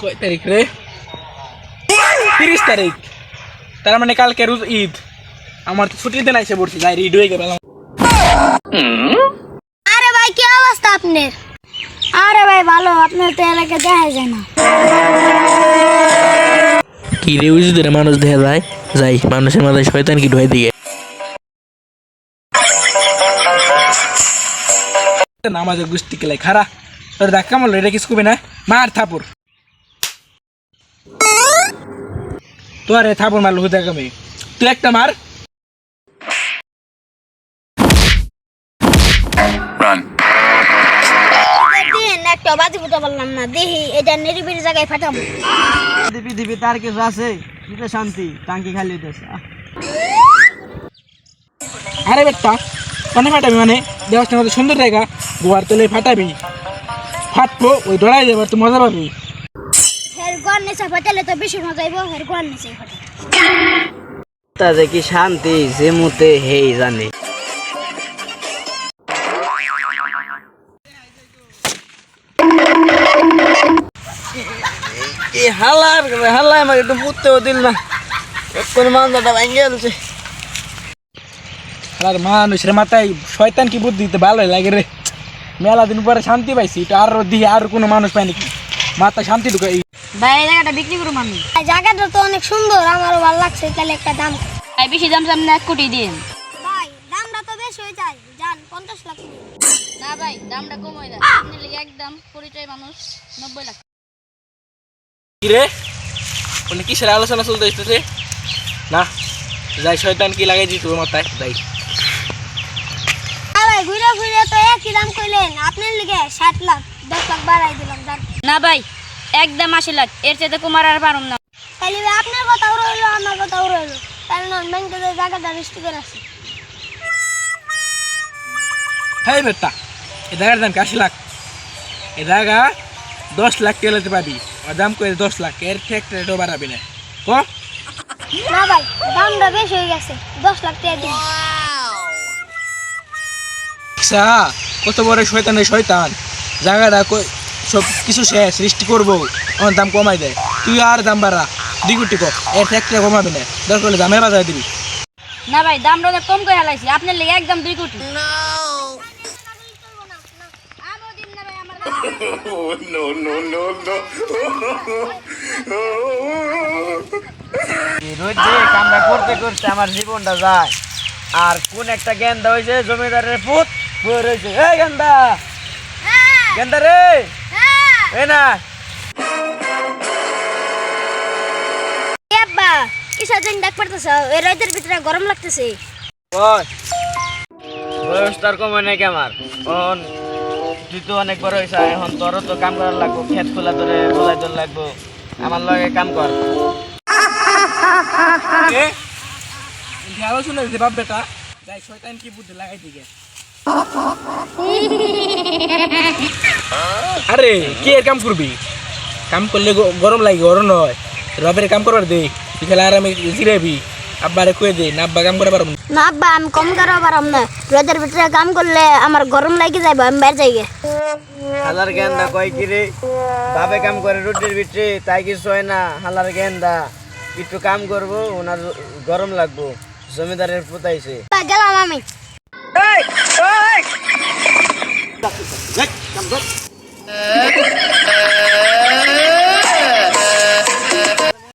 কয় তারিখ রে? 30 তারিখ। তার মানে কালকে রোজ ঈদ। আমার তো ছুটির দিন আইসে পড়ছি, যাই রেডি হয়ে গেলাম। আরে ভাই কি অবস্থা আপনার? আরে ভাই ভালো, আপনার তো এলাকায় দেখা যায় না। কি রে উজিদের মানুষ দেখা যায়? যাই মানুষের মাথায় শয়তান কি ঢুকাই দিয়ে নামাজের গোষ্ঠী কেলাই খারা তোর ধাক্কা মারলো, এটা কিছু কবি না, মার থাপুর তোর থাপুর মারলো হুদা কামে, তুই একটা মার। একটা বাজি ফুটা বললাম না, দেখি এটা নিরিবিলি জায়গায় ফাটাবো। পৃথিবী তার কিছু আছে, এটা শান্তি টাঙ্কি খালি হইতেছে। আরে বেটা মানে ফাটাবি মানে দেওয়ার মতো সুন্দর জায়গা, গোয়ার তলে ফাটাবি, ফাটবো ওই ডরাই যাবার তুই মজা পাবি। হের গোয়ার নিচে ফাটালে তো বেশি মজা আইব, হের গোয়ার নিচে ফাটালে তা যে কি শান্তি যে মুতে হেই জানে। হাল্লা আমাকে একটু পুততেও দিল না, কোন মানটা ভাঙে গেছে। আর মানুষের মাথায় শয়তান কি বুদ্ধি দিতে ভালোই লাগে রে, মেলা দিন পরে শান্তি পাইছি, এটা আর দিয়ে আর কোনো মানুষ পায় নাকি মাথায় শান্তি ঢুকাই। ভাই এই জায়গাটা বিক্রি করুন আমি। জায়গাটা তো অনেক সুন্দর, আমারও ভালো লাগছে, তাহলে একটা দাম। ভাই বেশি দাম সামনে 1 কোটি দিন। ভাই দামটা তো বেশি হয়ে যায়, যান 50 লাখ দিন। না ভাই দামটা কম হয়ে যায়, আপনি লিগে একদম পরিচয় মানুষ 90 লাখ। কি রে মানে কিসের আলোচনা চলতে আসতেছে না, যাই শয়তান কি লাগাই দিত মাথায় যাই। ভাই ঘুরে ঘুরে তো একই দাম কইলেন, আপনার লিগে 60 লাখ 10 লাখ বাড়াই দিলাম, যান। না ভাই একদম 80 লাখ, এর চাইতে কমার আর পারুম না। তাহলে ভাই আপনার কথাও রইলো, আমার কথাও রইলো, তাহলে নন ব্যাংকে জায়গাটা রেজিস্ট্রি করে আছে। হ্যাঁ বেটা এ জায়গার দাম 80 লাখ, এ জায়গা 10 লাখ টেলাতে পাবি, আর দাম করে 10 লাখ, এর থেকে রেটও বাড়াবি না ক। না ভাই দামটা বেশি হয়ে গেছে, 10 লাখ টাকা দিন। আচ্ছা কত বড় শয়তানের শয়তান, জায়গাটা সব কিছু শেষ সৃষ্টি করবো, আমার দাম কমাই দেয়, তুই আর দাম বাড়া 2 কোটি কর, এর থেকে কমাবি না, দরকার হলে দামের বাজারে দিবি। না ভাই দামটা অনেক কম করে হালাইছি, আপনার লিগে একদম 2 কোটি। রোজ যে কামটা করতে করতে আমার জীবনটা যায়, আর কোন একটা গেন্দা হয়েছে জমিদারের পুত বই রয়েছে। এই গেন্দা, গেন্দা রে এই না। আব্বা কিসা দিন ডাক পড়তেছ, এই রাতের ভিতরে গরম লাগতেছে। ওই বয়স তার কমে নাকি আমার, তুই তো অনেক বড় হয়েছ, এখন তোরও তো কাম করার লাগবো, ক্ষেত খোলা ধরে বোলাই তোর লাগবো, আমার লগে কাম কর। আলোচনা দিতে বাপ বেটা, যাই শয়তান কি বুদ্ধি লাগাই দিকে। আরে কি এর কাম করবি, কাম করলে গরম লাগে, গরম নয়, রবের কাম করবার দে, তুই খেলে আরামে জিরাবি, আব্বারে কয়ে দে না, আব্বা কাম করে পারব না আব্বা আমি কম করা পারম না, রোদের ভিতরে কাম করলে আমার গরম লাগে যাইব, আমি বাইরে যাই গে। হালার গেন্দা কয় কি রে, ভাবে কাম করে রুটির ভিতরে, তাই কিছু হয় না। হালার গেন্দা একটু কাম করবো, ওনার গরম লাগবো, জমিদারের পুতাইছে। গেলাম আমি। এই